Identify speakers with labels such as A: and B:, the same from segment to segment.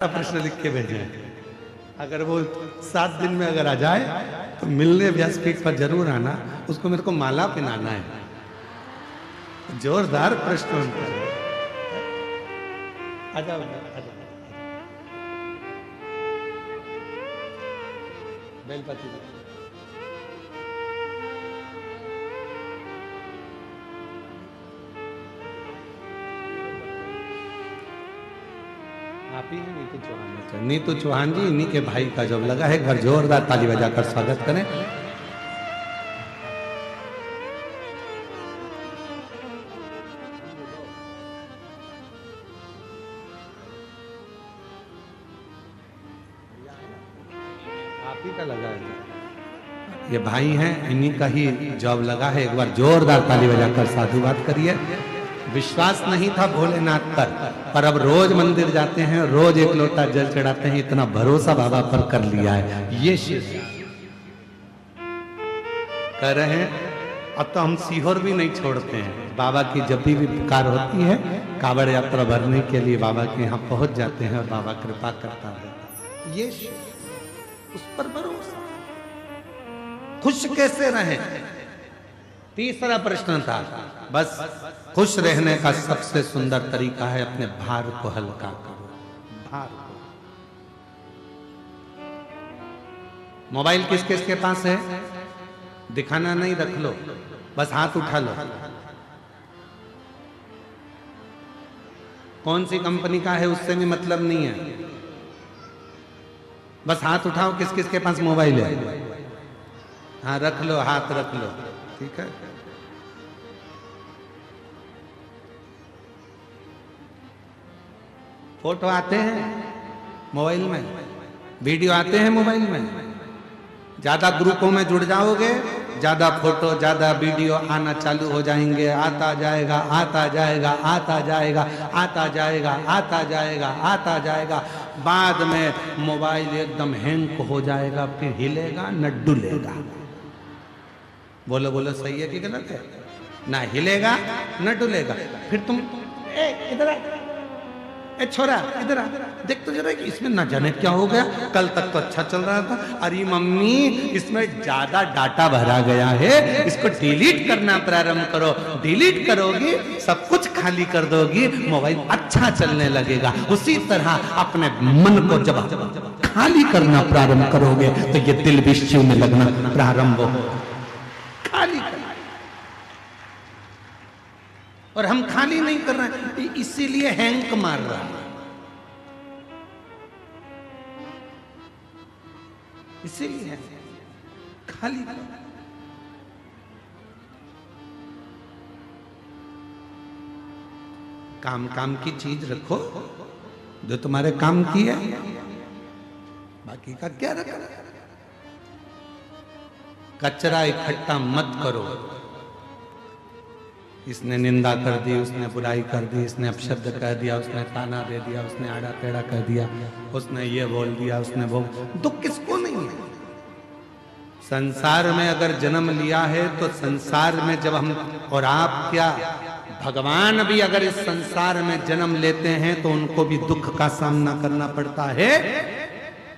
A: प्रश्न लिख के भेजे। अगर वो 7 दिन में अगर आ जाए तो मिलने व्यासपीठ पर जरूर आना, उसको मेरे को माला पहनाना है। जोरदार प्रश्न उनका। आ जाओ, बेलपति आप ही हैं नीतू चौहान। नीतू चौहान जी, इन्हीं के भाई का जॉब लगा है। एक बार जोरदार ताली बजाकर स्वागत करें। आप ही का लगा है, ये भाई हैं, इन्हीं का ही जॉब लगा है। एक बार जोरदार ताली बजाकर साधुवाद करिए। विश्वास नहीं था भोलेनाथ पर अब रोज मंदिर जाते हैं, रोज एक लोटा जल चढ़ाते हैं। इतना भरोसा बाबा पर कर लिया है। ये शिष्य कह रहे हैं अब तो हम सीहोर भी नहीं छोड़ते हैं। बाबा की जब भी पुकार होती है, कावड़ यात्रा भरने के लिए बाबा के यहाँ पहुंच जाते हैं और बाबा कृपा करता है। ये उस पर भरोसा। खुश कैसे रहें? तीसरा प्रश्न था। बस खुश रहने का सबसे सुंदर तरीका है अपने भार को हल्का करो। भार को। मोबाइल किस किस के पास है? दिखाना नहीं, रख लो, बस हाथ उठा लो। कौन सी कंपनी का है उससे भी मतलब नहीं है, बस हाथ उठाओ। किस किस के पास मोबाइल है? हाँ, रख लो, हाथ रख लो, ठीक है। फोटो आते हैं मोबाइल में, वीडियो आते हैं मोबाइल में। ज्यादा ग्रुपों में जुड़ जाओगे, ज्यादा फोटो ज्यादा वीडियो आना चालू हो जाएंगे। आता जाएगा, आता जाएगा, आता जाएगा, आता जाएगा, आता जाएगा, आता जाएगा। बाद में मोबाइल एकदम हैंग हो जाएगा, फिर हिलेगा न डुलेगा। बोलो बोलो, सही है कि गलत है? ना हिलेगा न डुलेगा। फिर तुम इधर ए छोरा, इधर आ, देख तो जरा इसमें ना जाने क्या हो गया। कल तक तो अच्छा चल रहा था। अरे मम्मी, इसमें ज्यादा डाटा भरा गया है, इसको डिलीट करना प्रारंभ करो। डिलीट करोगी सब कुछ खाली कर दोगी, मोबाइल अच्छा चलने लगेगा। उसी तरह अपने मन को जब खाली करना प्रारंभ करोगे तो ये दिल भी शिव में लगना प्रारंभ हो। खाली कर। और हम खाली नहीं कर रहे हैं, इसीलिए हैंग मार रहा है। इसीलिए खाली कर। काम काम की चीज रखो जो तुम्हारे काम की है, बाकी का क्या रखा। कचरा इकट्ठा मत करो। इसने निंदा कर दी, उसने बुराई कर दी, इसने अपशब्द कह दिया, उसने ताना दे दिया, उसने आड़ा टेढ़ा कह दिया, उसने ये बोल दिया, उसने वो। दुख किसको नहीं है? संसार में अगर जन्म लिया है तो संसार में जब हम, और आप क्या, भगवान भी अगर इस संसार में जन्म लेते हैं तो उनको भी दुख का सामना करना पड़ता है।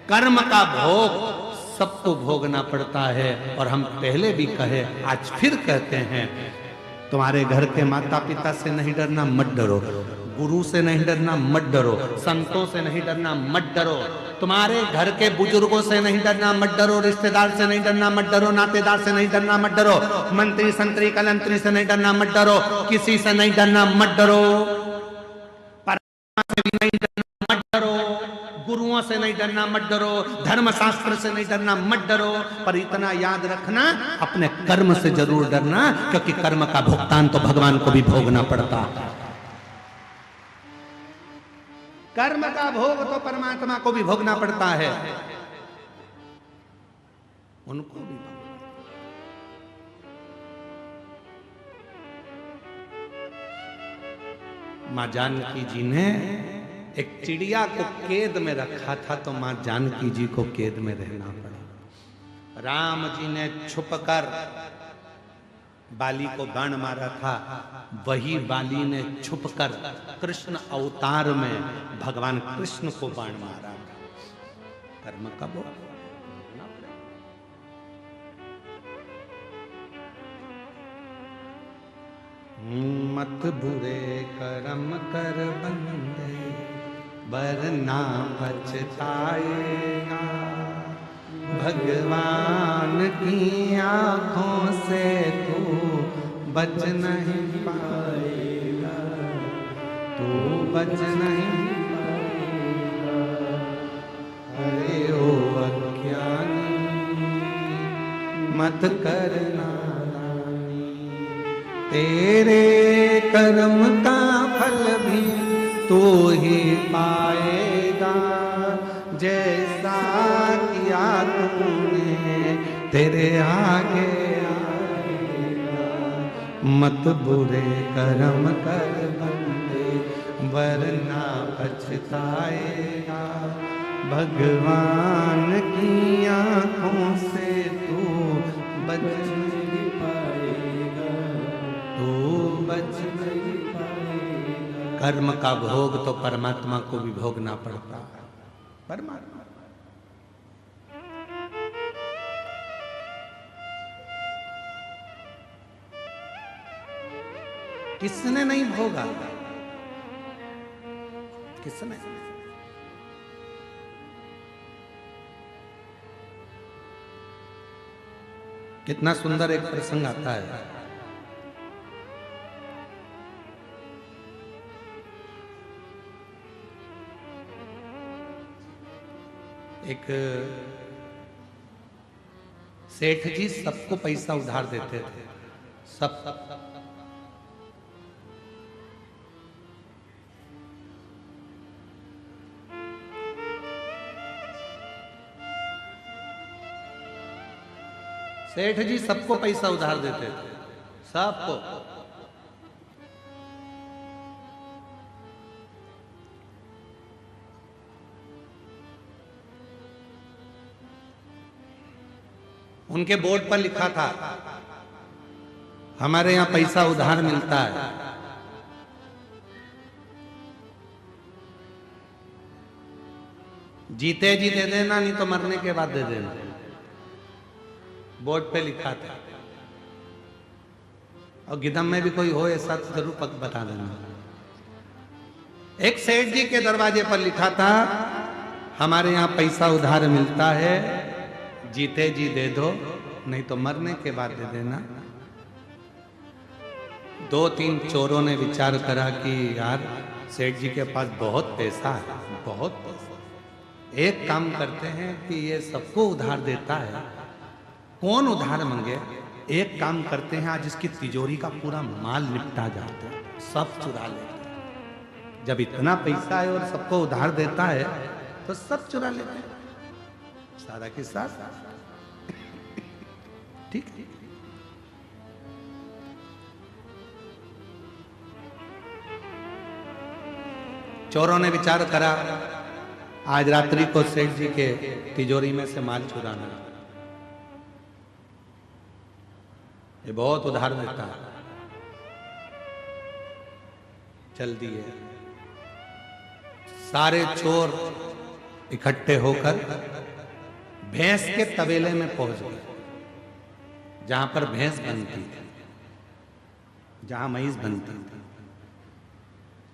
A: कर्म का भोग सबको भोगना पड़ता है। और हम पहले भी कहे, आज फिर कहते हैं, तुम्हारे घर के माता पिता से नहीं डरना, मत डरो। गुरु से नहीं डरना, मत डरो। संतों से नहीं डरना, मत डरो। तुम्हारे घर के बुजुर्गों से नहीं डरना, मत डरो। रिश्तेदार से नहीं डरना, मत डरो। नातेदार से नहीं डरना, मत डरो। मंत्री संतरी कलंतरी से नहीं डरना, मत डरो। किसी से नहीं डरना, मत डरो। परमात्मा से भी नहीं डरना, मत डरो। गुरुओं से नहीं डरना, मत डरो। धर्मशास्त्र से नहीं डरना, मत डरो। पर इतना याद रखना, अपने कर्म से जरूर डरना, क्योंकि कर्म का भुगतान तो भगवान को भी भोगना पड़ता है। कर्म का भोग तो परमात्मा को भी भोगना पड़ता है, उनको भी। मां जानकी जी ने एक चिड़िया को कैद में रखा था, तो मां जानकी जी को कैद में रहना पड़ा। राम जी ने छुपकर बाली को बाण मारा था, वही बाली ने छुपकर कृष्ण अवतार में भगवान कृष्ण को बाण मारा। कर्म का भोग। मत बुरे कर्म कर बंदे, वरना पछताएगा। भगवान की आंखों से तू बच नहीं पाएगा, तू बच नहीं पाएगा। अरे ओ अज्ञानी मत करना, तेरे कर्म का फल भी तू ही पाएगा। जैसा किया तूने तेरे आगे आएगा। मत बुरे कर्म कर बंदे, वरना पछताएगा। भगवान की आंखों से तू बच नहीं पाएगा, तू बच नहीं पाएगा। कर्म का भोग तो परमात्मा को भी भोगना पड़ता है। परमात्मा किसने नहीं भोगा? किसने? कितना सुंदर एक प्रसंग आता है। एक सेठ जी सबको पैसा उधार देते थे, सब सेठ जी सबको पैसा उधार देते थे, सबको। उनके बोर्ड पर लिखा था, हमारे यहां पैसा उधार मिलता है। जीते जी दे देना, नहीं तो मरने के बाद दे देना। बोर्ड पे लिखा था। और गिदम में भी कोई हो ऐसा तो जरूर पक बता देना। एक सेठ जी के दरवाजे पर लिखा था, हमारे यहां पैसा उधार मिलता है, जीते जी दे दो, नहीं तो मरने के बाद दे देना। दो तीन चोरों ने विचार करा कि यार सेठ जी के पास बहुत पैसा है, बहुत पैसा। एक काम करते हैं कि ये सबको उधार देता है, कौन उधार मांगे? एक काम करते हैं, आज इसकी तिजोरी का पूरा माल निपटा जाता है, सब चुरा लेते हैं। जब इतना पैसा है और सबको उधार देता है तो सब चुरा लेते हैं, सारा के साथ। ठीक है। चोरों ने विचार करा, आज रात्रि को सेठ जी के तिजोरी में से माल चुराना। ये बहुत उधार देता है, चल दिए। सारे चोर इकट्ठे होकर भैंस के तबेले में पहुंच गए, जहां पर भैंस बनती थी, जहां महीस बनती थी।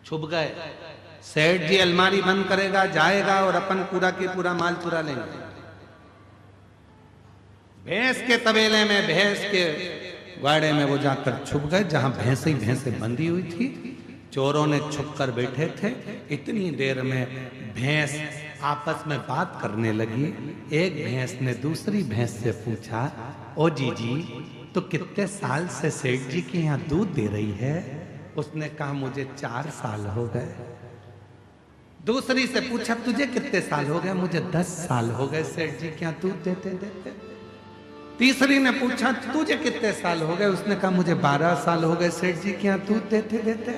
A: छुप गए। सेठ जी अलमारी बंद करेगा, जाएगा और अपन पूरा के पूरा माल चुरा लेंगे। भैंस के तबेले में, भैंस के वाड़े में वो जाकर छुप गए, जहां भैंसे ही भैंसे बंधी हुई थी। चोरों ने छुप कर बैठे थे। इतनी देर में भैंस आपस में बात करने लगी। एक भैंस ने दूसरी भैंस से पूछा, ओ जीजी, तो कितने साल से सेठ जी के यहाँ दूध दे रही है? उसने कहा, मुझे 4 साल हो गए। दूसरी से पूछा, तुझे कितने साल हो गए? मुझे 10 साल हो गए सेठ जी के यहाँ दूध देते देते। तीसरी ने पूछा, तुझे कितने साल हो गए? उसने कहा, मुझे 12 साल हो गए सेठ जी के यहाँ दूध देते देते।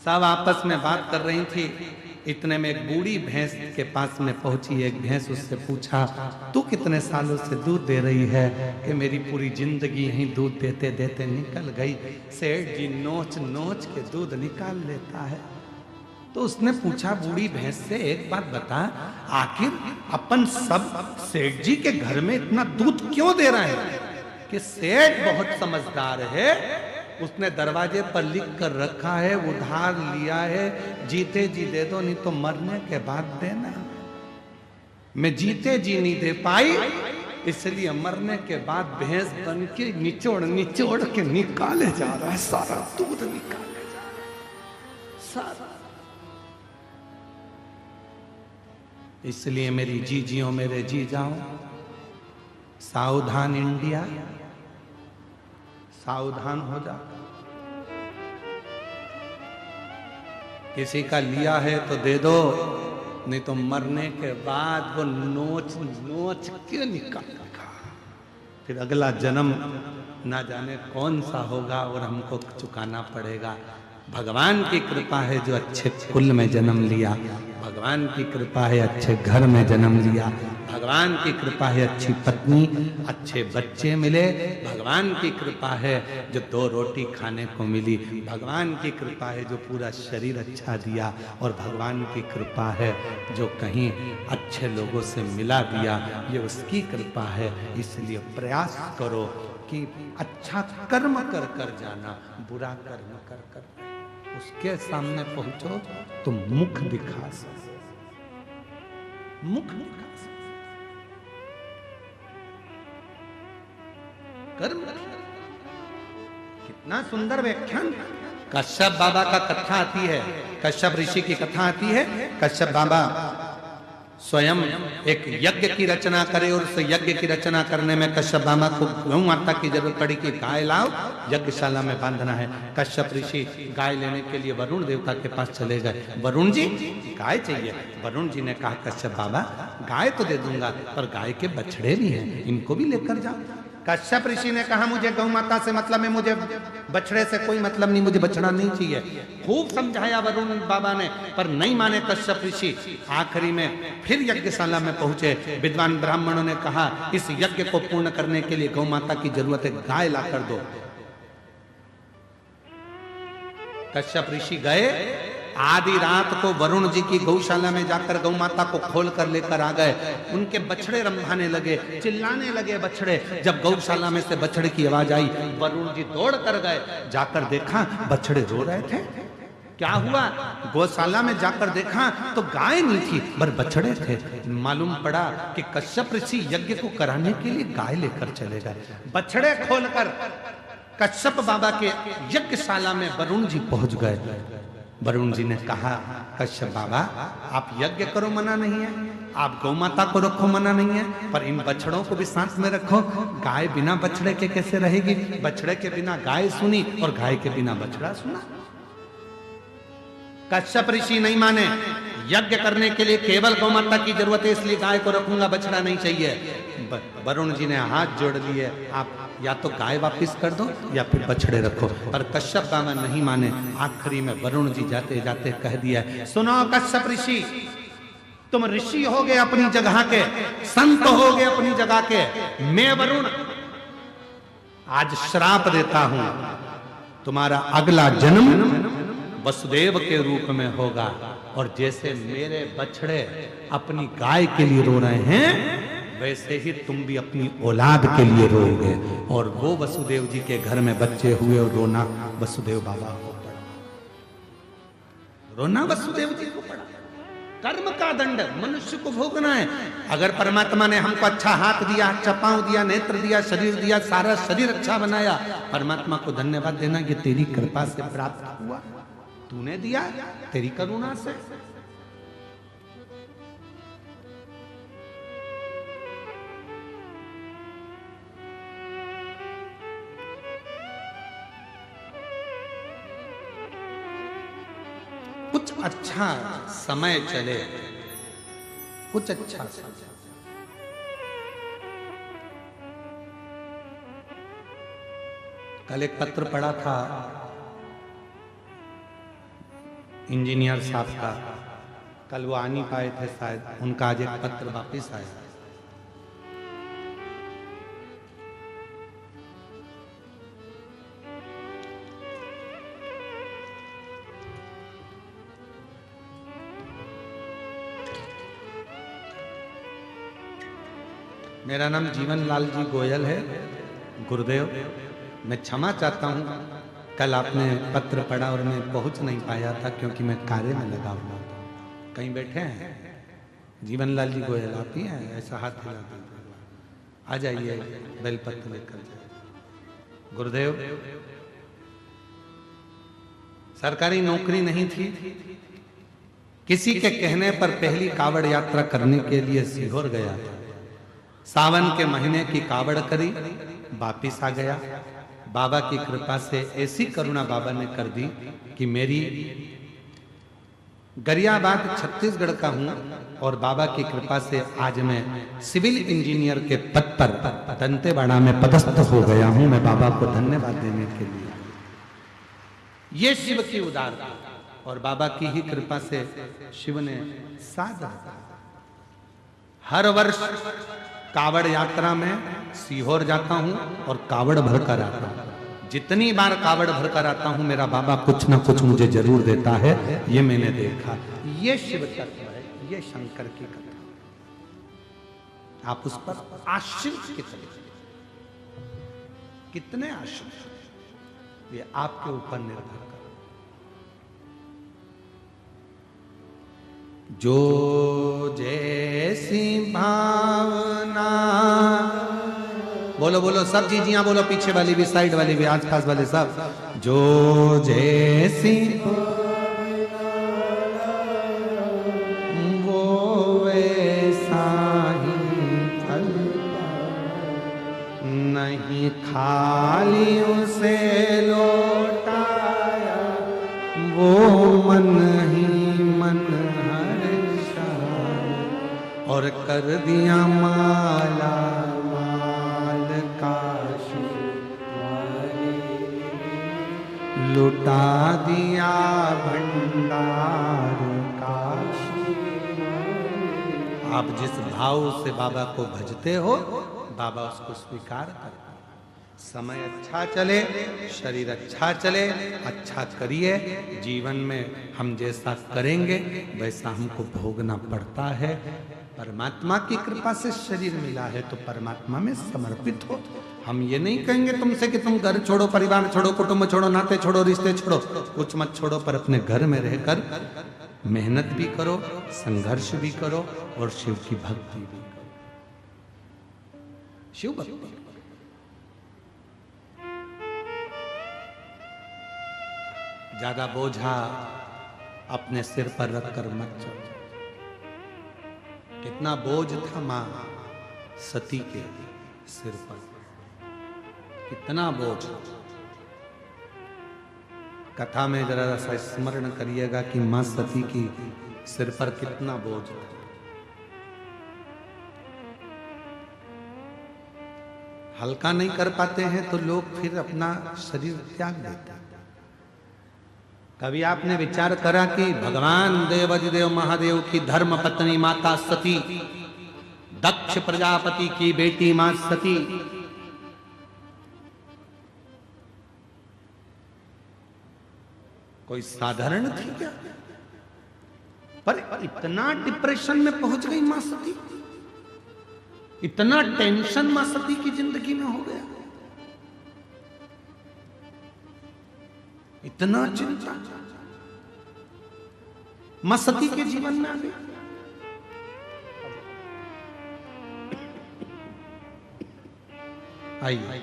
A: सब आपस में बात कर रही थी। इतने में एक बूढ़ी भैंस के पास में पहुंची। एक भैंस उससे पूछा, तू कितने सालों से दूध दे रही है? कि मेरी पूरी जिंदगी यहीं दूध देते देते निकल गई। सेठ जी नोच नोच के दूध निकाल लेता है। तो उसने पूछा बूढ़ी भैंस से, एक बात बता, आखिर अपन सब सेठ जी के घर में इतना दूध क्यों दे रहे हैं? कि सेठ बहुत समझदार है, उसने दरवाजे पर लिख कर रखा है, उधार लिया है, जीते जी दे दो नहीं तो मरने के बाद देना। मैं जीते जी नहीं दे पाई, इसलिए मरने के बाद भैंस बन के निचोड़ निचोड़ के निकाले जा रहा है, सारा दूध निकाले जा रहा है, सारा। इसलिए मेरी जीजियों, मेरे जी जाओ, सावधान इंडिया, सावधान हो जा। किसी का लिया है तो दे दो, नहीं तो मरने के बाद वो नोच नोच के निकालेगा। फिर अगला जन्म ना जाने कौन सा होगा और हमको चुकाना पड़ेगा। भगवान की कृपा है जो अच्छे कुल में जन्म लिया, भगवान की कृपा है अच्छे घर में जन्म लिया, भगवान की कृपा है अच्छी पत्नी, अच्छे बच्चे मिले, भगवान की कृपा है जो 2 रोटी खाने को मिली, भगवान की कृपा है जो पूरा शरीर अच्छा दिया, और भगवान की कृपा है जो कहीं अच्छे लोगों से मिला दिया, ये उसकी कृपा है। इसलिए प्रयास करो कि अच्छा कर्म कर कर जाना, बुरा कर्म कर कर उसके सामने पहुंचो तो मुख दिखा सकते, मुख दिखा सकते, कर्म। कितना सुंदर व्याख्यान। कश्यप बाबा का कथा आती है, कश्यप ऋषि की कथा आती है। कश्यप बाबा स्वयं एक यज्ञ की रचना करे, और उस यज्ञ की रचना करने में कश्यप बाबा को गौ माता की जरूरत पड़ी कि गाय लाओ, यज्ञशाला में बांधना है। कश्यप ऋषि गाय लेने के लिए वरुण देवता के पास चले गए। वरुण जी गाय चाहिए। वरुण जी ने कहा कश्यप बाबा गाय तो दे दूंगा, पर गाय के बछड़े भी हैं, इनको भी लेकर जाओ। कश्यप ऋषि ने कहा मुझे गौ माता से मतलब है, मुझे बछड़े से कोई मतलब नहीं, मुझे बछड़ा नहीं चाहिए। खूब समझाया वरुण बाबा ने, पर नहीं माने कश्यप ऋषि। आखिरी में फिर यज्ञशाला में पहुंचे। विद्वान ब्राह्मणों ने कहा इस यज्ञ को पूर्ण करने के लिए गौ माता की जरूरत है, गाय ला कर दो। कश्यप ऋषि गए, आधी रात को वरुण जी की गौशाला में जाकर गौ माता को खोल कर लेकर आ गए। उनके बछड़े रंभाने लगे, चिल्लाने लगे बछड़े। जब गौशाला में से बछड़े की आवाज आई, वरुण जी दौड़ कर गए, जाकर देखा बछड़े रो रहे थे। क्या हुआ? गौशाला में जाकर देखा तो गाय नहीं थी, पर बछड़े थे। मालूम पड़ा कि कश्यप ऋषि यज्ञ को कराने के लिए गाय लेकर चले गए। बछड़े खोलकर कश्यप बाबा के यज्ञशाला में वरुण जी पहुंच गए। वरुण जी ने कहा कश्यप बाबा आप यज्ञ करो, मना नहीं है, आप गौ माता को रखो, मना नहीं है, पर इन बछड़ों को भी साथ में रखो। गाय बिना बछड़े के कैसे रहेगी? बछड़े के बिना गाय सुनी और गाय के बिना बछड़ा सुना। कश्यप ऋषि नहीं माने, यज्ञ करने के लिए केवल गौ माता की जरूरत है, इसलिए गाय को रखूंगा, बछड़ा नहीं चाहिए। वरुण जी ने हाथ जोड़ लिए, आप या तो गाय वापस कर दो या फिर बछड़े रखो। पर कश्यप बाबा नहीं माने। आखिरी में वरुण जी जाते जाते कह दिया, सुनो कश्यप ऋषि, तुम ऋषि हो गए अपनी जगह के, संत हो गए अपनी जगह के, मैं वरुण आज श्राप देता हूं, तुम्हारा अगला जन्म वसुदेव के रूप में होगा, और जैसे मेरे बछड़े अपनी गाय के लिए रो रहे हैं, वैसे ही तुम भी अपनी औलाद के लिए रोओगे। और वो वसुदेव जी के घर में बच्चे हुए और रोना वसुदेव बाबा को पड़ा, रोना वसुदेव जी को पड़ा। कर्म का दंड मनुष्य को भोगना है। अगर परमात्मा ने हमको अच्छा हाथ दिया, अच्छा पांव दिया, नेत्र दिया, शरीर दिया, सारा शरीर अच्छा बनाया, परमात्मा को धन्यवाद देना, ये तेरी कृपा से प्राप्त हुआ, तूने दिया, तेरी करुणा से। कुछ अच्छा समय चले, कुछ अच्छा समय। कल एक पत्र पढ़ा था इंजीनियर साहब का, कल वो आ नहीं पाए थे शायद, उनका आज एक पत्र वापिस आया। मेरा नाम जीवन लाल जी गोयल है। गुरुदेव, मैं क्षमा चाहता हूँ, कल आपने पत्र पढ़ा और मैं पहुंच नहीं पाया था क्योंकि मैं कार्य में लगा हुआ था। कहीं बैठे हैं? जीवन लाल जी गोयल आप ही हैं? ऐसा हाथ हिला दीजिए, आ जाइए, बेलपत्र लेकर जाइए। गुरुदेव, सरकारी नौकरी नहीं थी, किसी के कहने पर पहली कावड़ यात्रा करने के लिए सीहोर गया था। सावन के महीने की कावड़ करी, वापिस आ गया। बाबा की कृपा से ऐसी करुणा बाबा ने कर दी कि मेरी गरियाबाद छत्तीसगढ़ का हूं और बाबा की कृपा से आज मैं सिविल इंजीनियर के पद पर दंतेवाड़ा में पदस्थ हो गया हूं। मैं बाबा को धन्यवाद देने के लिए, ये शिव की उदारता और बाबा की ही कृपा से शिव ने साथ रखा। हर वर्ष कावड़ यात्रा में सीहोर जाता हूं और कावड़ भरकर आता हूं। जितनी बार कावड़ भरकर आता हूं, मेरा बाबा कुछ ना कुछ मुझे जरूर देता है, ये मैंने देखा। ये शिव तत्व है, ये शंकर की कथा। आप उस पर आश्रित कितने आश्रित, ये आपके ऊपर निर्भर कर। जो जैसी भावना, बोलो बोलो सब जीजियां बोलो, पीछे वाली भी, साइड वाली भी, आसपास वाले सब। जो जैसी वो वैसा ही फल, नहीं खाली उसे लौटाया, वो मन ही मन और कर दिया माला माल काशी, लुटा दिया भंडार काशी। आप जिस भाव से बाबा को भजते हो, बाबा उसको स्वीकार करते। समय अच्छा चले, शरीर अच्छा चले, अच्छा करिए। जीवन में हम जैसा करेंगे वैसा हमको भोगना पड़ता है। परमात्मा की कृपा से शरीर मिला है तो परमात्मा में समर्पित हो। हम ये नहीं कहेंगे तुमसे कि तुम घर छोड़ो, परिवार छोड़ो, कुटुंब छोड़ो, नाते छोड़ो, रिश्ते छोड़ो, कुछ मत छोड़ो, पर अपने घर में रहकर मेहनत भी करो, संघर्ष भी करो और शिव की भक्ति भी करो। शिव भक्ति ज्यादा बोझा अपने सिर पर रखकर मत चलो। कितना बोझ था मां सती के सिर पर, कितना बोझ। कथा में जरा सा स्मरण करिएगा कि मां सती की सिर पर कितना बोझ था। हल्का नहीं कर पाते हैं तो लोग फिर अपना शरीर त्याग देते हैं। कभी आपने विचार करा कि भगवान देवाधिदेव महादेव की धर्म पत्नी माता सती, दक्ष प्रजापति की बेटी मां सती, कोई साधारण थी क्या? पर इतना डिप्रेशन में पहुंच गई मां सती, इतना टेंशन मां सती की जिंदगी में हो गया, इतना चिंता मां सती के जीवन में आ गई। आइए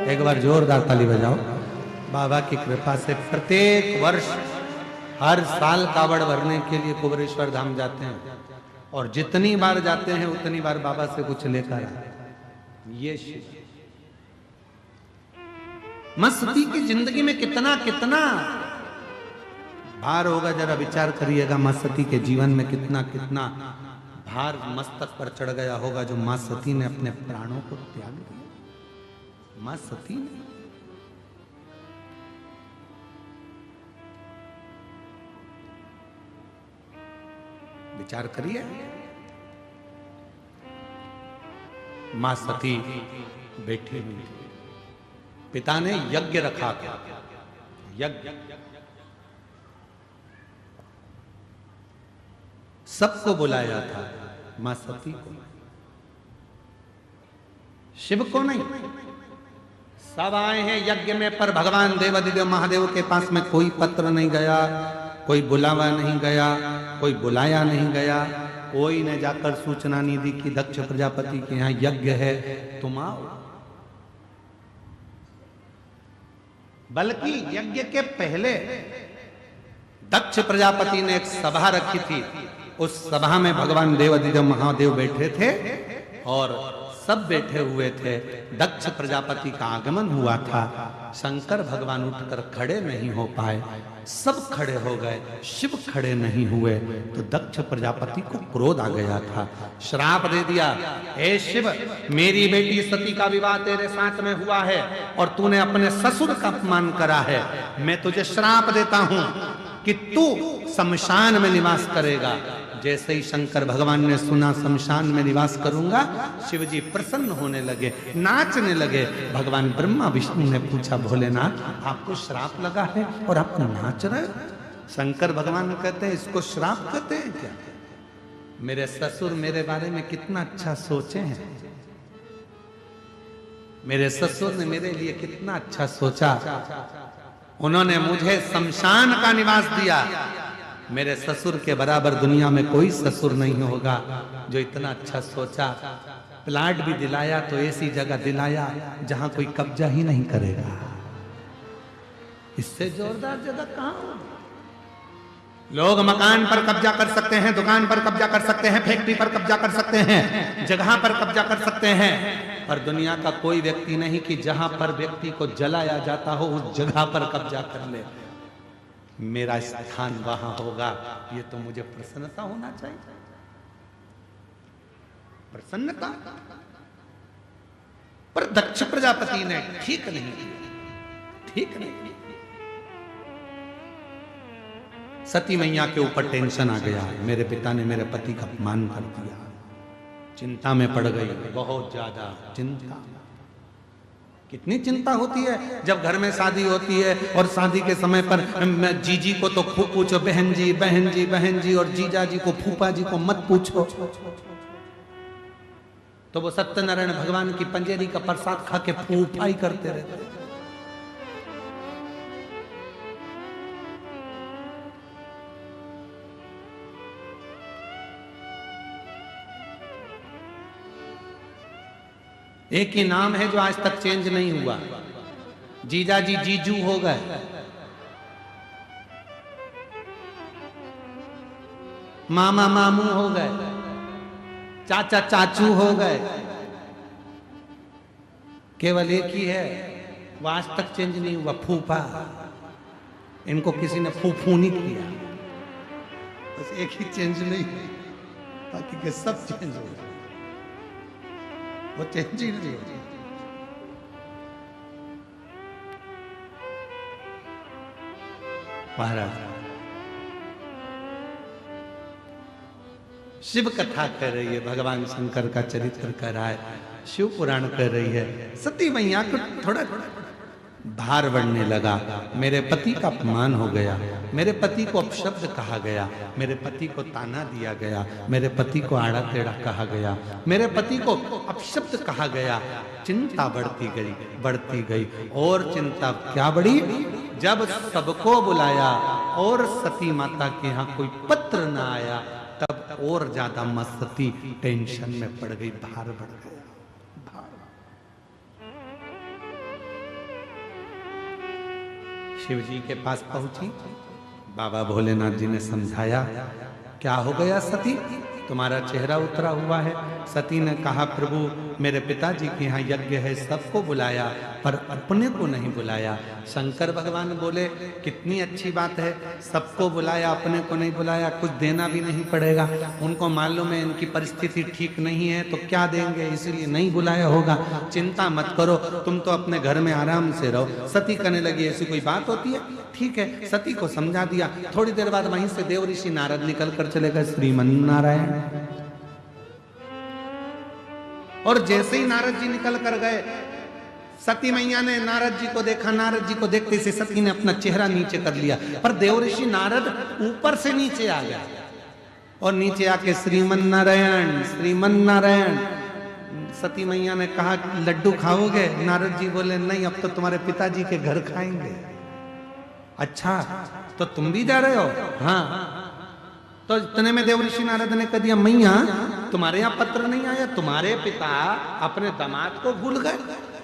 A: एक बार जोरदार ताली बजाओ। बाबा की कृपा से प्रत्येक वर्ष हर साल कावड़ भरने के लिए कुबेरेश्वर धाम जाते हैं और जितनी बार जाते हैं उतनी बार बाबा से कुछ लेकर आते। ये शिव। मां सती की जिंदगी में कितना कितना भार होगा, जरा विचार करिएगा। मां सती के जीवन में कितना कितना भार मस्तक पर चढ़ गया होगा, जो मां सती ने अपने प्राणों को त्याग दिया। मां सती ने विचार करिए। मां सती बैठी हुई थी, पिता ने यज्ञ रखा था, यज्ञ सबको बुलाया था, मां सती को, शिव को नहीं। सब आए हैं यज्ञ में, पर भगवान देवाधिदेव महादेव के पास में कोई पत्र नहीं गया, कोई बुलावा नहीं गया, कोई बुलाया नहीं गया, कोई ने जाकर सूचना नहीं दी कि दक्ष प्रजापति के यहां यज्ञ है, तुम आओ। बल्कि यज्ञ के पहले दक्ष प्रजापति ने एक सभा रखी थी। उस सभा में भगवान देवाधिदेव महादेव बैठे थे और सब बैठे हुए थे। दक्ष प्रजापति का आगमन हुआ था। शंकर भगवान उठकर खड़े नहीं हो पाए, सब खड़े हो गए, शिव खड़े नहीं हुए। तो दक्ष प्रजापति को क्रोध आ गया था, श्राप दे दिया, हे शिव, मेरी बेटी सती का विवाह तेरे साथ में हुआ है और तूने अपने ससुर का अपमान करा है। मैं तुझे श्राप देता हूं कि तू शमशान में निवास करेगा। जैसे ही शंकर भगवान ने सुना शमशान में निवास करूंगा, शिव जी प्रसन्न होने लगे, नाचने लगे। भगवान ब्रह्मा विष्णु ने पूछा, भोलेनाथ आपको श्राप लगा है और आप नाच रहे? शंकर भगवान कहते हैं, इसको श्राप कहते हैं क्या? मेरे ससुर मेरे बारे में कितना अच्छा सोचे हैं, मेरे ससुर ने मेरे लिए कितना अच्छा सोचा। उन्होंने मुझे शमशान का निवास दिया। मेरे ससुर के बराबर दुनिया में कोई ससुर नहीं होगा जो इतना अच्छा सोचा। प्लाट भी दिलाया तो ऐसी जगह दिलाया जहां कोई कब्जा ही नहीं करेगा। इससे जोरदार जगह कहां? लोग मकान पर कब्जा कर सकते हैं, दुकान पर कब्जा कर सकते हैं, फैक्ट्री पर कब्जा कर सकते हैं, जगह पर कब्जा कर सकते हैं, पर दुनिया का कोई व्यक्ति नहीं कि जहां पर व्यक्ति को जलाया जाता हो उस जगह पर कब्जा कर ले। मेरा स्थान वहां होगा, ये तो मुझे प्रसन्नता होना चाहिए। प्रसन्नता। पर दक्ष प्रजापति ने ठीक नहीं किया, ठीक नहीं। सती मैया के ऊपर टेंशन आ गया, मेरे पिता ने मेरे पति का अपमान कर दिया। चिंता में पड़ गई, बहुत ज्यादा चिंता। कितनी चिंता होती है जब घर में शादी होती है और शादी के समय पर जीजी को तो खूब पूछो, बहन जी बहन जी बहन जी, और जीजा जी को फूफा जी को मत पूछो। तो वो सत्यनारायण भगवान की पंजेरी का प्रसाद खा के फूफा ही करते रहते। एक ही नाम है जो आज तक चेंज नहीं हुआ। जीजा जी जीजू हो गए, मामा मामू हो गए, चाचा चाचू हो गए। केवल एक ही है वो आज तक चेंज नहीं हुआ, फूफा। इनको किसी ने फूफू नहीं किया, बस एक ही चेंज नहीं, बाकी के सब चेंज हो गए। वो चेंज ही नहीं हो। महाराज शिव कथा कर रही है, भगवान शंकर का चरित्र कर रहा है, शिव पुराण कर रही है। सती मैया को थोड़ा भार बढ़ने लगा। मेरे पति का अपमान हो गया, मेरे पति को अपशब्द कहा गया, मेरे पति को ताना दिया गया, मेरे पति को आड़ा टेढ़ा कहा गया, मेरे पति को अपशब्द कहा गया। चिंता बढ़ती गई और चिंता क्या बढ़ी? जब सबको बुलाया और सती माता के यहाँ कोई पत्र ना आया, तब और ज्यादा सती टेंशन में पड़ गई, भार बढ़ गया। शिव जी के पास पहुंची, बाबा भोलेनाथ जी ने समझाया, क्या हो गया सती, तुम्हारा चेहरा उतरा हुआ है, सती ने कहा प्रभु मेरे पिताजी के यहाँ यज्ञ है, सबको बुलाया पर अपने को नहीं बुलाया। शंकर भगवान बोले कितनी अच्छी बात है, सबको बुलाया अपने को नहीं बुलाया, कुछ देना भी नहीं पड़ेगा। उनको मालूम है इनकी परिस्थिति ठीक नहीं है तो क्या देंगे, इसलिए नहीं बुलाया होगा। चिंता मत करो, तुम तो अपने घर में आराम से रहो। सती कहने लगी ऐसी कोई बात होती है, ठीक है। सती को समझा दिया। थोड़ी देर बाद वहीं से देव ऋषि नारद निकल कर चले गए श्रीमन नारायण। और जैसे ही नारद जी निकल कर गए, सती मैया ने नारद जी को देखा। नारद जी को देखते से सती ने अपना चेहरा नीचे कर लिया, पर देव ऋषि नारद ऊपर से नीचे आ गया और नीचे आके श्रीमन नारायण श्रीमन नारायण। सती मैया ने कहा लड्डू खाओगे? नारद जी बोले नहीं, अब तो तुम्हारे पिताजी के घर खाएंगे। अच्छा तो तुम भी जा रहे हो? हाँ। तो इतने में देव ऋषि नारद ने कह दिया मैया तुम्हारे यहाँ पत्र नहीं आया, तुम्हारे पिता अपने दामाद को भूल गए।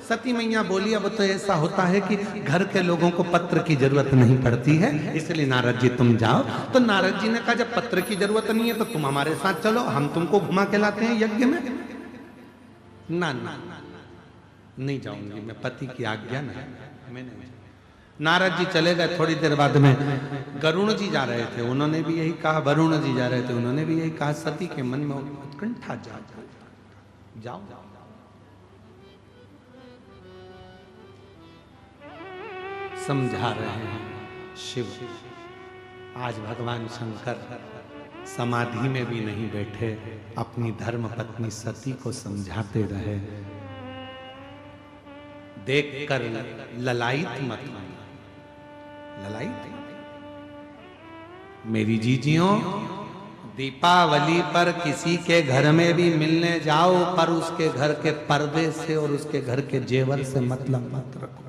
A: सती मैया बोली अब तो ऐसा होता है कि घर के लोगों को पत्र की जरूरत नहीं पड़ती है, इसलिए नारद जी तुम जाओ। तो नारद जी ने कहा जब पत्र की जरूरत नहीं है तो तुम हमारे साथ चलो, हम तुमको घुमा के लाते हैं यज्ञ में। ना ना नहीं जाऊंगी मैं, पति की आज्ञा नहीं, मैं नहीं। नारद जी चले गए। थोड़ी देर बाद में गरुण जी जा रहे थे, उन्होंने भी यही कहा। वरुण जी जा रहे थे, उन्होंने भी यही कहा। सती के मन में उत्कंठा जाओ समझा रहे हैं शिव। आज भगवान शंकर समाधि में भी नहीं बैठे, अपनी धर्म पत्नी सती को समझाते रहे। देखकर ललायित मत, ललायित मेरी जीजियों, दीपावली पर किसी के घर में भी मिलने जाओ पर उसके घर के पर्दे से और उसके घर के जेवर से मतलब मत रखो।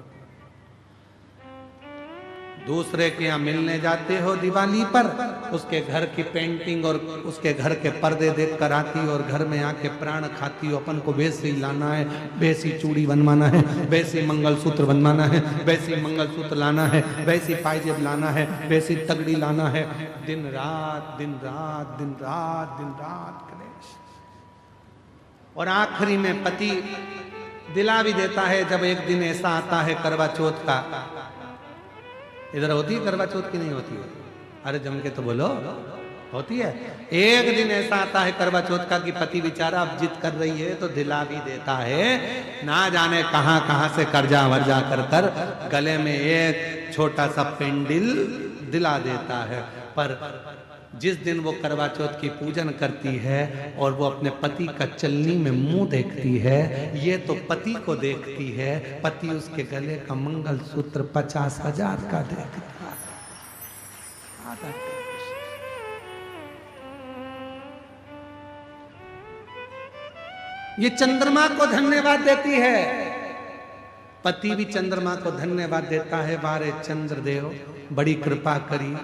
A: दूसरे के यहाँ मिलने जाते हो दिवाली पर, उसके घर की पेंटिंग और उसके घर के पर्दे देख कर आती हो और घर में आके प्राण खाती हो। अपन को वैसी लाना है, वैसी चूड़ी बनवाना है, वैसी मंगलसूत्र बनवाना है, वैसी मंगलसूत्र लाना है, वैसी पायजेब लाना है, वैसी तगड़ी लाना है। दिन रात दिन रात दिन रात दिन रात कलेश। और आखिरी में पति दिला भी देता है जब एक दिन ऐसा आता है करवा चौथ का। इधर होती है करवा चौथ की नहीं होती है? अरे जम के तो बोलो, होती है। एक दिन ऐसा आता है करवा चौथ का कि पति बेचारा अब जिद कर रही है तो दिला भी देता है। ना जाने कहां कहां से कर्जा वर्जा कर कर गले में एक छोटा सा पेंडिल दिला देता है। पर जिस दिन वो करवा चौथ की पूजन करती है और वो अपने पति का चलनी में मुंह देखती है, ये तो पति को देखती है, पति उसके गले का मंगलसूत्र 50,000 का देखता है। ये चंद्रमा को धन्यवाद देती है, पति भी चंद्रमा को धन्यवाद देता है। बारे चंद्रदेव बड़ी कृपा करी,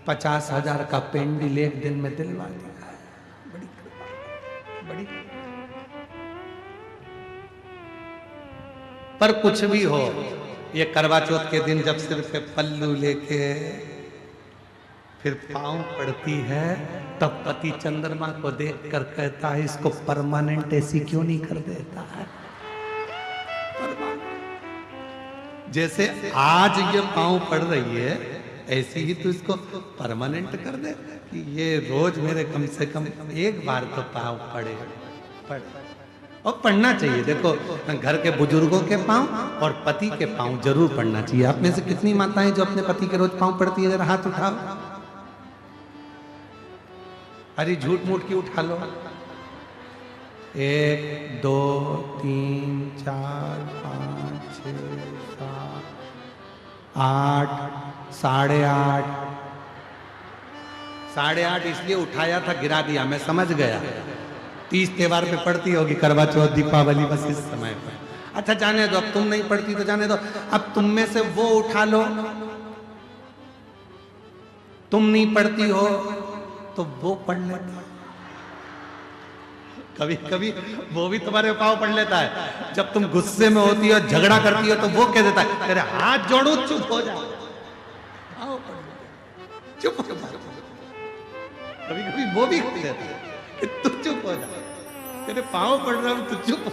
A: 50,000 का पेंडिल एक दिन में दिलवा दिया। बड़ी कृपा, बड़ी कृपा। पर कुछ भी हो, ये करवा चौथ के दिन जब सिर पे पल्लू लेके फिर पांव पड़ती है, तब पति चंद्रमा को देखकर कहता है इसको परमानेंट ऐसी क्यों नहीं कर देता है। जैसे आज ये पांव पड़ रही है, ऐसे ही तो इसको परमानेंट कर दे कि ये रोज मेरे कम से कम एक बार तो पांव पड़े। और पढ़ना चाहिए। देखो घर के बुजुर्गों के पांव और पति के पांव जरूर पढ़ना चाहिए। आप में से कितनी माताएं जो अपने पति के रोज पांव पढ़ती है? जरा हाथ उठाओ। अरे झूठ मूठ की उठा लो। 1 2 3 4 5 6 7 8 8:30 8:30 इसलिए उठाया था, गिरा दिया, मैं समझ गया। 30 त्योहार पे पढ़ती होगी करवा चौथ दीपावली, बस इस समय पर। अच्छा जाने दो, अब तुम नहीं पढ़ती तो जाने दो। अब तुम में से वो उठा लो, तुम नहीं पढ़ती हो तो वो पढ़ लेता। कभी कभी वो भी तुम्हारे पाँव पढ़ लेता है। जब तुम गुस्से में होती हो, झगड़ा करती हो, तो वो कह देता है तेरे हाथ जोड़ो, चुप हो जा, चुप हो जा। कभी कभी वो भी कह देता है कि तू चुप हो जा। तेरे पाँव पड़ रहा हूं तो चुप।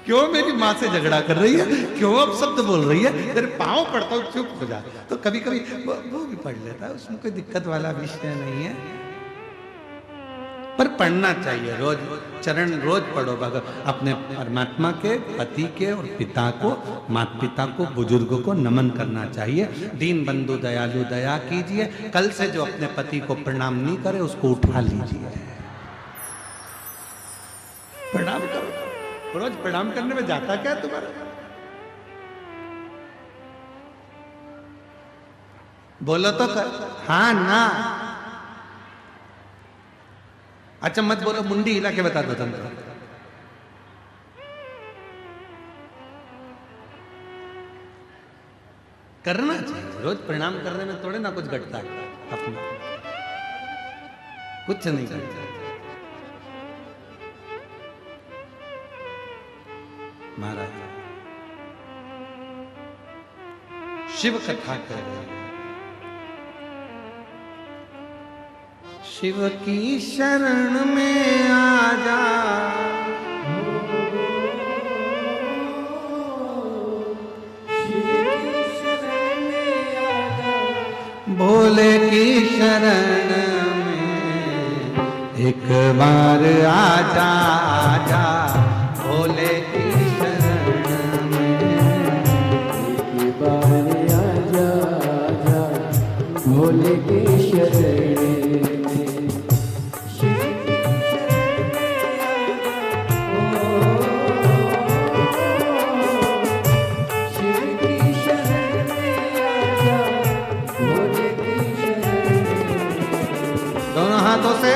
A: क्यों मेरी माँ से झगड़ा कर रही है, क्यों अब शब्द बोल रही है, तेरे पाँव पड़ता हूं चुप हो जा। तो कभी कभी वो भी पढ़ लेता है, उसमें कोई दिक्कत वाला विषय नहीं है, पर पढ़ना चाहिए रोज। चरण रोज पढ़ो भगवान अपने परमात्मा के, पति के और पिता को, माता पिता को, बुजुर्गों को नमन करना चाहिए। दीन बंधु दयालु दया कीजिए। कल से जो अपने पति को प्रणाम नहीं करे उसको उठा लीजिए, प्रणाम करो। रोज प्रणाम करने में जाता क्या है तुम्हारा? बोलो तो कर, हाँ ना। अच्छा मत बोलो, मुंडी हिला के बता दो तंत्र। करना चाहिए रोज। प्रणाम करने में थोड़े ना कुछ घटता है, अपना कुछ नहीं घटता। महाराज शिव कथा कर रहे हैं। शिव की शरण में आ जा, भोले की शरण में एक बार आ जा, आजा भोले की शरण में एक बार आ जा, आजा भोले की शरण में। हाथों से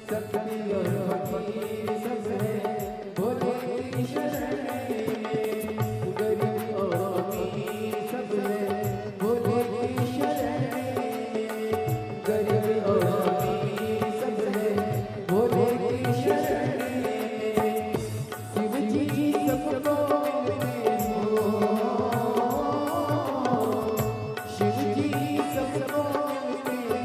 B: शक्ति और फकीर सब है भोले की शरण में, गरीब और अमीर सब है भोले की शरण में, गरीब और अमीर सब है भोले की शरण में, शिव जी सबको मिलते हो, शिव जी सबको मिलते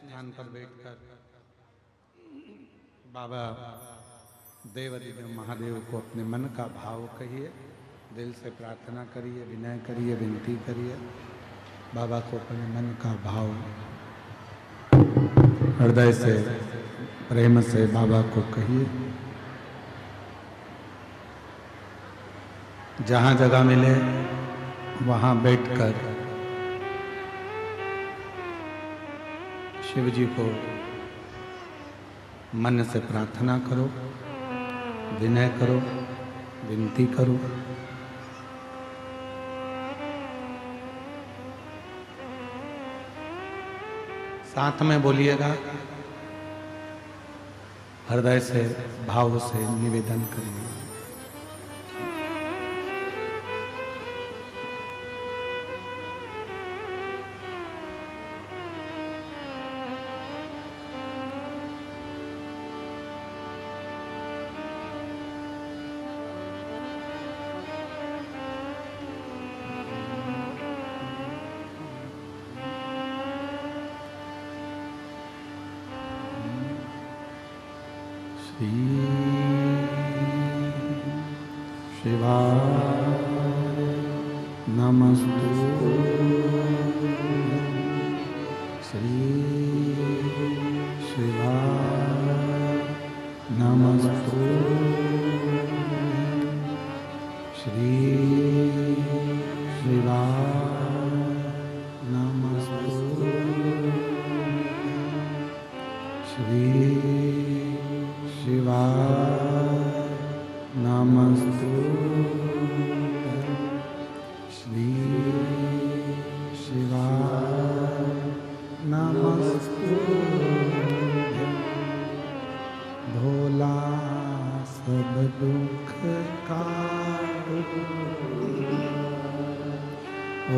B: ध्यान
A: बाबा देवादिदेव महादेव को अपने मन का भाव कहिए, दिल से प्रार्थना करिए, विनय करिए, विनती करिए। बाबा को अपने मन का भाव हृदय से प्रेम से बाबा को कहिए। जहाँ जगह मिले वहाँ बैठकर शिव जी को मन से प्रार्थना करो, विनय करो, विनती करो। साथ में बोलिएगा, हृदय से भाव से निवेदन करिए। श्री शिवाय नमस्तुभ्यं श्री शिवाय नमस्तुभ्यं श्री शिवाय नमस्तुभ्यं श्री शिवाय नमस्तुभ्यं श्री शिवाय नमस्तुभ्यं भोला सब दुख काटो ओ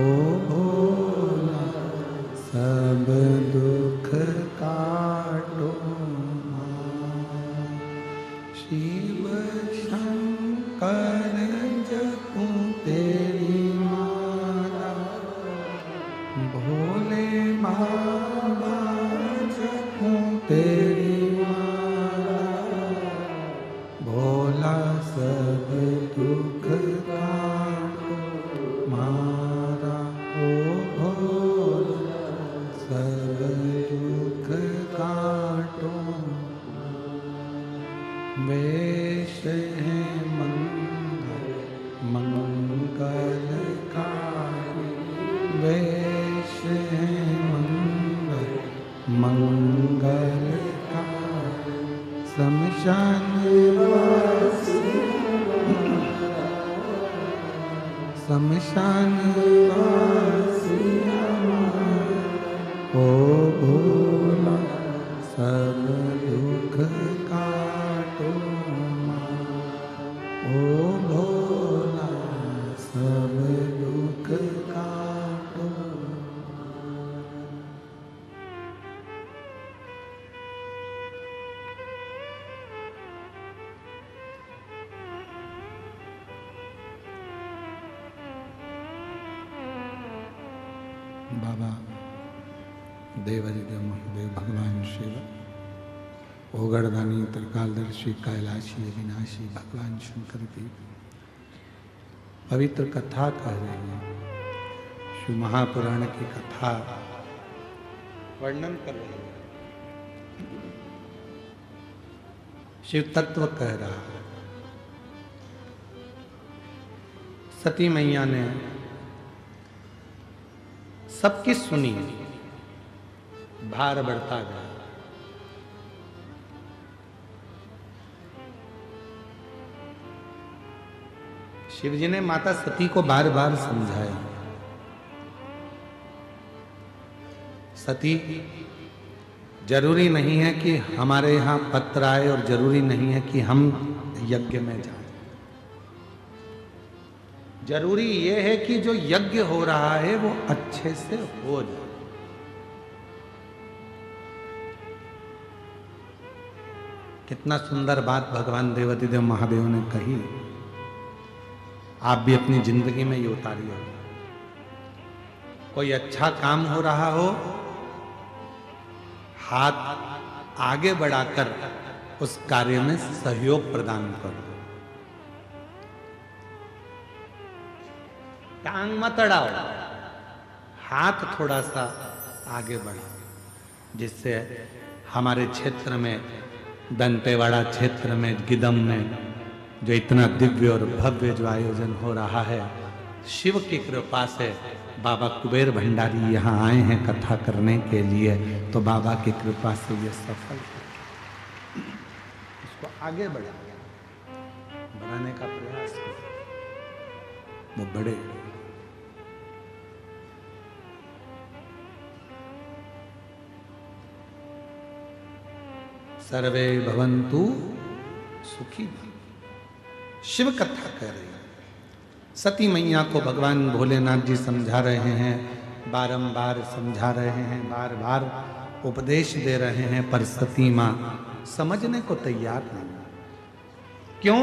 A: भोला सब दुख काटो शिव शंकर जपूं तेरी माला भोले बाबा जपूं तेरी माला भोला सब दुख काटो मारा ओ भोला सब दुख काटो वेश है मंगलकारी वेश है मंगलकारी शमशान वासी ओ भोला सब दुख काटो ओ भोला सब दुख काटो बाबा देवादिदेव महादेव भगवान शिव ओगड़दानी त्रिकालदर्शी कैलाशी अविनाशी भगवान शंकर की पवित्र कथा कह रहे हैं। शिव महापुराण की कथा वर्णन कर रहे हैं। शिव तत्व कह रहा है। सती मैया ने सबकी सुनी, भार बढ़ता गया। शिव जी ने माता सती को बार बार समझाया, सती जरूरी नहीं है कि हमारे यहाँ पत्र आए और जरूरी नहीं है कि हम यज्ञ में जाएं। जरूरी ये है कि जो यज्ञ हो रहा है वो अच्छे से हो जाए। कितना सुंदर बात भगवान देवादिदेव महादेव ने कही। आप भी अपनी जिंदगी में ये उतारिए। कोई अच्छा काम हो रहा हो, हाथ आगे बढ़ाकर उस कार्य में सहयोग प्रदान करो। टांग मत अड़ाओ, हाथ थोड़ा सा आगे बढ़ाओ, जिससे हमारे क्षेत्र में, दंतेवाड़ा क्षेत्र में, गिदम में जो इतना दिव्य और भव्य जो आयोजन हो रहा है, शिव की कृपा से बाबा कुबेर भंडारी यहाँ आए हैं कथा करने के लिए, तो बाबा की कृपा से ये सफल है। इसको आगे बढ़ाने का प्रयास करो, वो बड़े। सर्वे भवन्तु सुखी। शिव कथा कह रहे हैं। सती मैया को भगवान भोलेनाथ जी समझा रहे हैं, बारंबार समझा रहे हैं, बार बार उपदेश दे रहे हैं, पर सती मां समझने को तैयार नहीं। क्यों?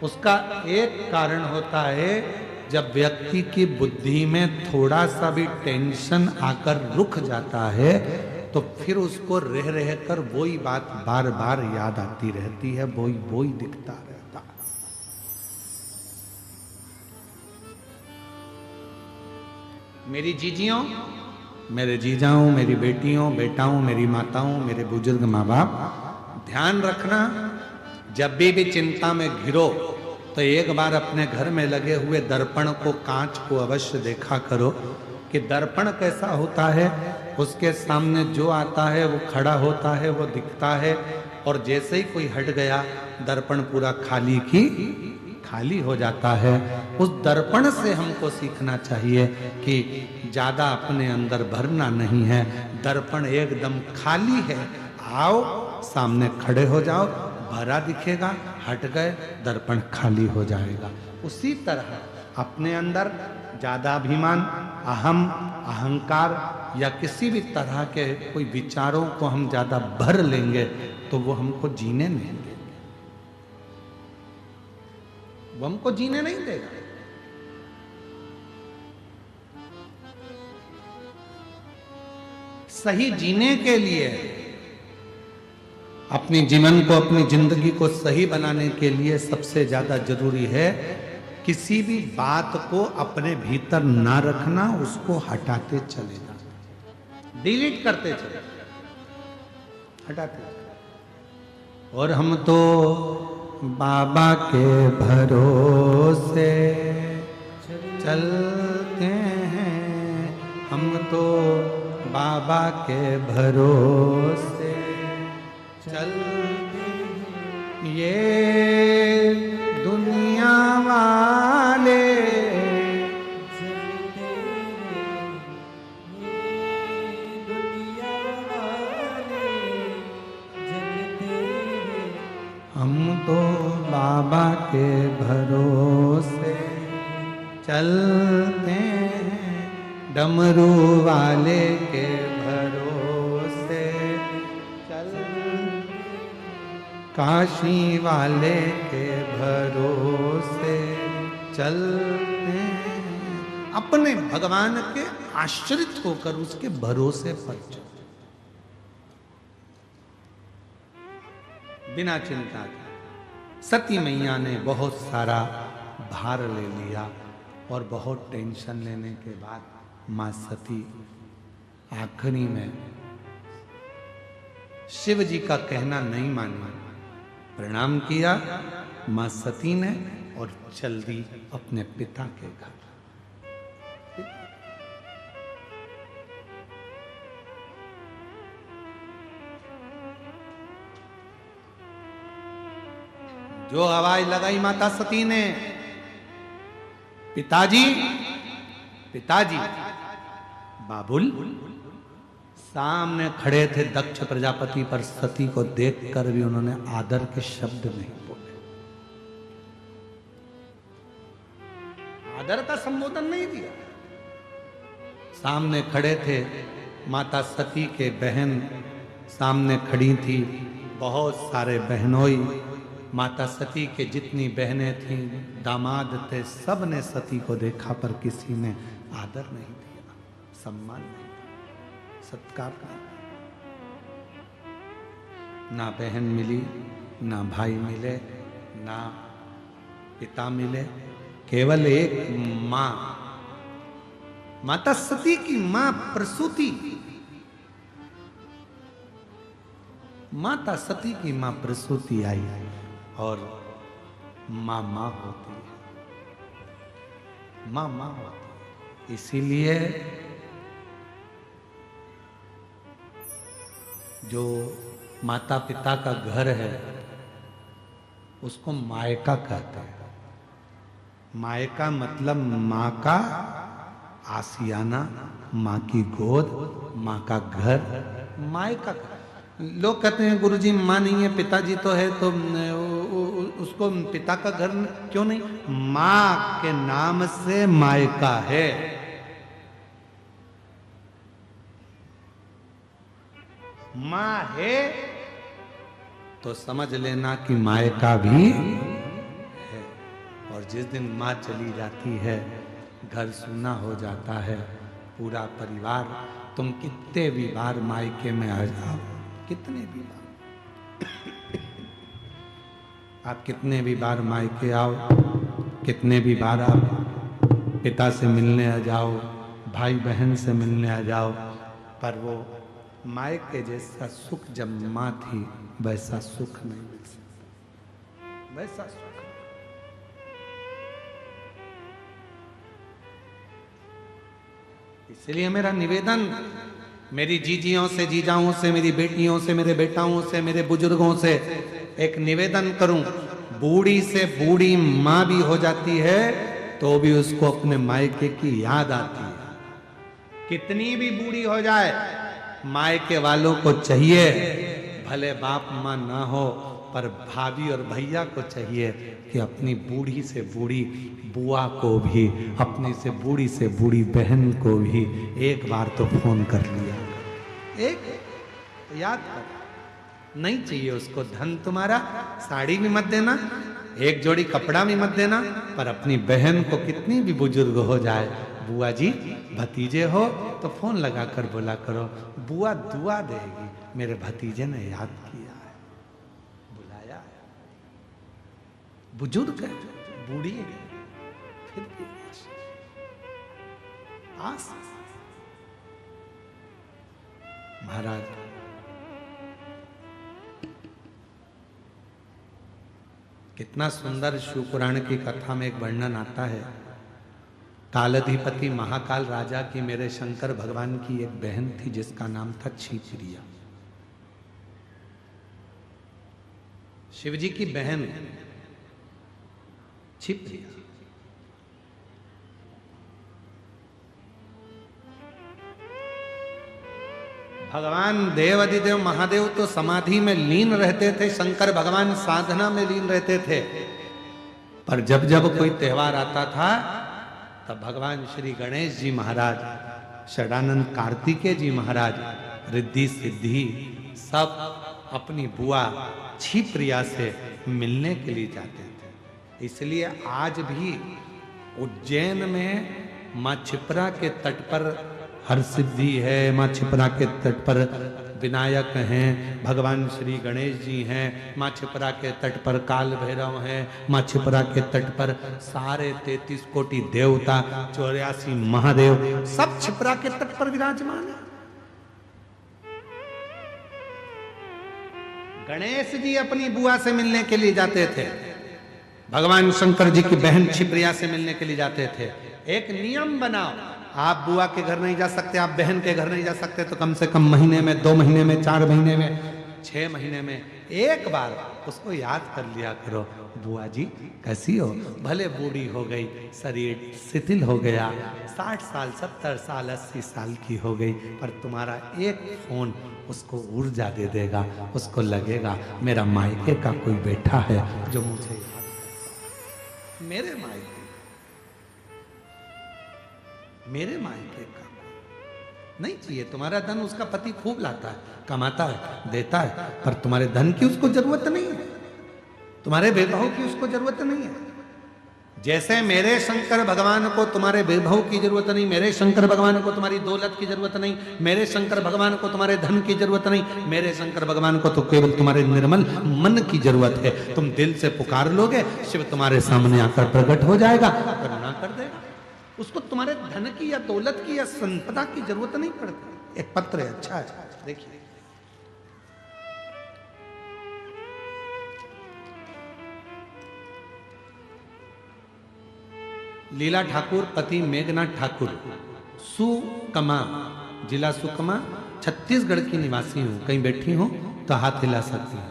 A: उसका एक कारण होता है, जब व्यक्ति की बुद्धि में थोड़ा सा भी टेंशन आकर रुक जाता है तो फिर उसको रह रह कर वही बात बार बार याद आती रहती है, वही वही दिखता रहता है। मेरी जीजियों, मेरे जीजाओं, मेरी बेटियों, बेटाओं, मेरी माताओं, मेरे बुजुर्ग माँ बाप, ध्यान रखना, जब भी चिंता में घिरो तो एक बार अपने घर में लगे हुए दर्पण को, कांच को अवश्य देखा करो कि दर्पण कैसा होता है। उसके सामने जो आता है वो खड़ा होता है, वो दिखता है, और जैसे ही कोई हट गया दर्पण पूरा खाली हो जाता है। उस दर्पण से हमको सीखना चाहिए कि ज्यादा अपने अंदर भरना नहीं है, दर्पण एकदम खाली है, आओ सामने खड़े हो जाओ, भरा दिखेगा, हट गए दर्पण खाली हो जाएगा। उसी तरह अपने अंदर ज्यादा अभिमान, अहम, अहंकार या किसी भी तरह के कोई विचारों को हम ज्यादा भर लेंगे तो वो हमको जीने नहीं देंगे, वो हमको जीने नहीं देगा। सही जीने के लिए, अपने जीवन को, अपनी जिंदगी को सही बनाने के लिए सबसे ज्यादा जरूरी है किसी भी बात को अपने भीतर ना रखना, उसको हटाते चले जाना, डिलीट करते चले, हटाते चले। और हम तो बाबा के भरोसे चलते हैं, हम तो बाबा के भरोसे चलते हैं, ये दुनिया वाले
B: चलते हैं, ये दुनिया वाले चलते हैं,
A: हम तो बाबा के भरोसे चलते हैं, डमरू वाले के भरोसे चलते, काशी वाले के भरोसे चलते हैं। अपने भगवान के आश्रित होकर उसके भरोसे पर चलो, बिना चिंता के। सती मैया ने बहुत सारा भार ले लिया और बहुत टेंशन लेने के बाद मां सती आखिरी में शिव जी का कहना नहीं माना, प्रणाम किया मां सती ने और चल दी अपने पिता के घर। जो आवाज लगाई माता सती ने, पिताजी पिताजी, बाबुल। सामने खड़े थे दक्ष प्रजापति, पर सती को देखकर भी उन्होंने आदर के शब्द नहीं बोले, आदर का संबोधन नहीं दिया। सामने खड़े थे माता सती के बहन, सामने खड़ी थी बहुत सारे बहनोई, माता सती के जितनी बहनें थीं, दामाद थे, सब ने सती को देखा पर किसी ने आदर नहीं दिया, सम्मान नहीं, सत्कार नहीं। ना बहन मिली, ना भाई मिले, ना पिता मिले, केवल एक मां, माता सती की मां प्रसूति, माता सती की मां प्रसूति आई और मां मां होती है, मां मां होती है। इसीलिए जो माता पिता का घर है उसको मायका कहते हैं। मायका मतलब मां का आसियाना, मां की गोद, मां का घर, मायका। लोग कहते हैं गुरुजी मां नहीं है, पिताजी तो है, तो उसको पिता का घर क्यों नहीं? मां के नाम से मायका है। मां है तो समझ लेना कि मायका भी है। और जिस दिन मां चली जाती है, घर सूना हो जाता है, पूरा परिवार तुम कितने भी बार मायके में आ जाओ, कितने भी बार, आप कितने भी बार मायके आओ, कितने भी बार आप पिता से मिलने आ जाओ, भाई बहन से मिलने आ जाओ, पर वो मायके जैसा सुख जब माँ थी वैसा सुख नहीं मिल सकता, वैसा सुख। इसलिए मेरा निवेदन मेरी जीजियों से, जीजाओं से, मेरी बेटियों से, मेरे बेटाओं से, मेरे बुजुर्गों से एक निवेदन करूं, बूढ़ी से बूढ़ी माँ भी हो जाती है तो भी उसको अपने मायके की याद आती है। कितनी भी बूढ़ी हो जाए, मायके वालों को चाहिए, भले बाप माँ ना हो पर भाभी और भैया को चाहिए कि अपनी बूढ़ी से बूढ़ी बुआ को भी, अपनी से बूढ़ी बहन को भी एक बार तो फोन कर लिया, एक याद कर। नहीं चाहिए उसको धन तुम्हारा, साड़ी भी मत देना, एक जोड़ी कपड़ा भी मत देना, पर अपनी बहन को कितनी भी बुजुर्ग हो जाए, बुआ जी भतीजे हो तो फोन लगा कर बोला करो, बुआ दुआ देगी, मेरे भतीजे ने याद किया है, बुलाया है। बुजुर्ग है, बूढ़ी है, फिर भी आस। महाराज कितना सुंदर शिव पुराण की कथा में एक वर्णन आता है, कालाधिपति महाकाल राजा की, मेरे शंकर भगवान की एक बहन थी जिसका नाम था क्षिप्रिया। शिवजी की बहन क्षिप्रिया। भगवान देवाधिदेव महादेव तो समाधि में लीन रहते थे, शंकर भगवान साधना में लीन रहते थे, पर जब जब कोई त्योहार आता था तब भगवान श्री गणेश जी महाराज, षडानंद कार्तिकेय जी महाराज, रिद्धि सिद्धि सब अपनी बुआ क्षिप्रिया से मिलने के लिए जाते थे। इसलिए आज भी उज्जैन में माँ क्षिप्रा के तट पर हर सिद्धि है, माँ क्षिप्रा के तट पर विनायक हैं, भगवान श्री गणेश जी हैं, माँ क्षिप्रा के तट पर काल भैरव हैं, माँ क्षिप्रा के तट पर सारे 33 कोटि देवता, 84 महादेव सब क्षिप्रा के तट पर विराजमान है। गणेश जी अपनी बुआ से मिलने के लिए जाते थे, भगवान शंकर जी की बहन क्षिप्रिया से मिलने के लिए जाते थे। एक नियम बनाओ, आप बुआ के घर नहीं जा सकते, आप बहन के घर नहीं जा सकते, तो कम से कम महीने में, 2 महीने में, 4 महीने में, 6 महीने में एक बार उसको याद कर लिया करो, बुआ जी कैसी हो। भले बूढ़ी हो गई, शरीर शिथिल हो गया, 60 साल, 70 साल, 80 साल की हो गई, पर तुम्हारा एक फोन उसको ऊर्जा दे देगा, उसको लगेगा मेरा मायके का कोई बैठा है जो मुझे याद, मेरे मायके का नहीं चाहिए। तुम्हारा धन उसका पति खूब लाता है, कमाता है, देता है, पर तुम्हारे धन की उसको जरूरत नहीं है, तुम्हारे वैभव की उसको जरूरत नहीं है। जैसे मेरे शंकर भगवान को तुम्हारे वैभव की जरूरत नहीं, मेरे शंकर भगवान को तुम्हारी दौलत की जरूरत नहीं, मेरे शंकर भगवान को तुम्हारे धन की जरूरत नहीं, मेरे शंकर भगवान को तो केवल तुम्हारे निर्मल मन की जरूरत है। तुम दिल से पुकार लोगे, शिव तुम्हारे सामने आकर प्रकट हो जाएगा, करुणा कर देगा। उसको तुम्हारे धन की या दौलत की या संपदा की जरूरत नहीं पड़ती। एक पत्र है, अच्छा है, देखिए। लीला ठाकुर पति मेघनाथ ठाकुर, सुकमा, जिला सुकमा, छत्तीसगढ़ की निवासी हूं। कहीं बैठी हो तो हाथ हिला सकती हैं।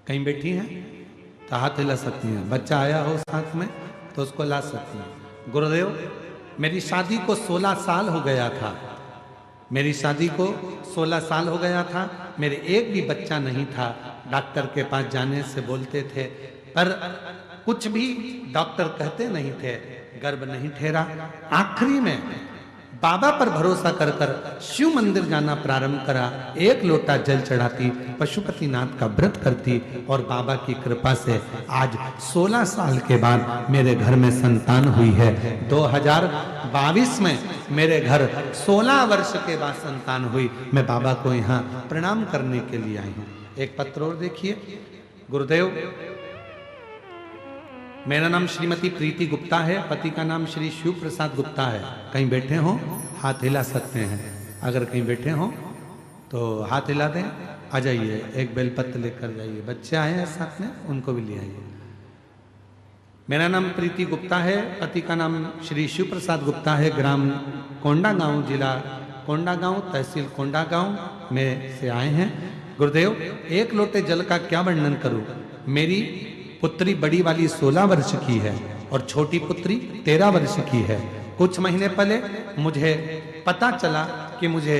A: कहीं बैठी हैं तो हाथ हिला सकती हैं। बच्चा आया हो साथ में तो उसको ला सकती हैं। गुरुदेव, मेरी शादी को 16 साल हो गया था, मेरी शादी को 16 साल हो गया था, मेरे एक भी बच्चा नहीं था। डॉक्टर के पास जाने से बोलते थे, पर कुछ भी डॉक्टर कहते नहीं थे, गर्भ नहीं ठहरा। आखिरी में बाबा पर भरोसा कर कर शिव मंदिर जाना प्रारंभ करा। एक लोटा जल चढ़ाती, पशुपतिनाथ का व्रत करती और बाबा की कृपा से आज 16 साल के बाद मेरे घर में संतान हुई है। 2022 में मेरे घर 16 वर्ष के बाद संतान हुई। मैं बाबा को यहाँ प्रणाम करने के लिए आई हूँ। एक पत्र और देखिए। गुरुदेव, मेरा नाम श्रीमती प्रीति गुप्ता है, पति का नाम श्री शिव प्रसाद गुप्ता है। कहीं बैठे हो हाथ हिला सकते हैं, अगर कहीं बैठे हो तो हाथ हिला दें। आ जाइए, एक बेलपत्र लेकर जाइए। बच्चे आए हैं साथ में, उनको भी ले आइए। मेरा नाम प्रीति गुप्ता है, पति का नाम श्री शिव प्रसाद गुप्ता है। ग्राम कोंडागांव, जिला कोंडागांव, तहसील कोंडागांव में से आए हैं। गुरुदेव, एक लोटे जल का क्या वर्णन करूं। मेरी पुत्री बड़ी वाली 16 वर्ष की है और छोटी पुत्री 13 वर्ष की है। कुछ महीने पहले मुझे पता चला कि मुझे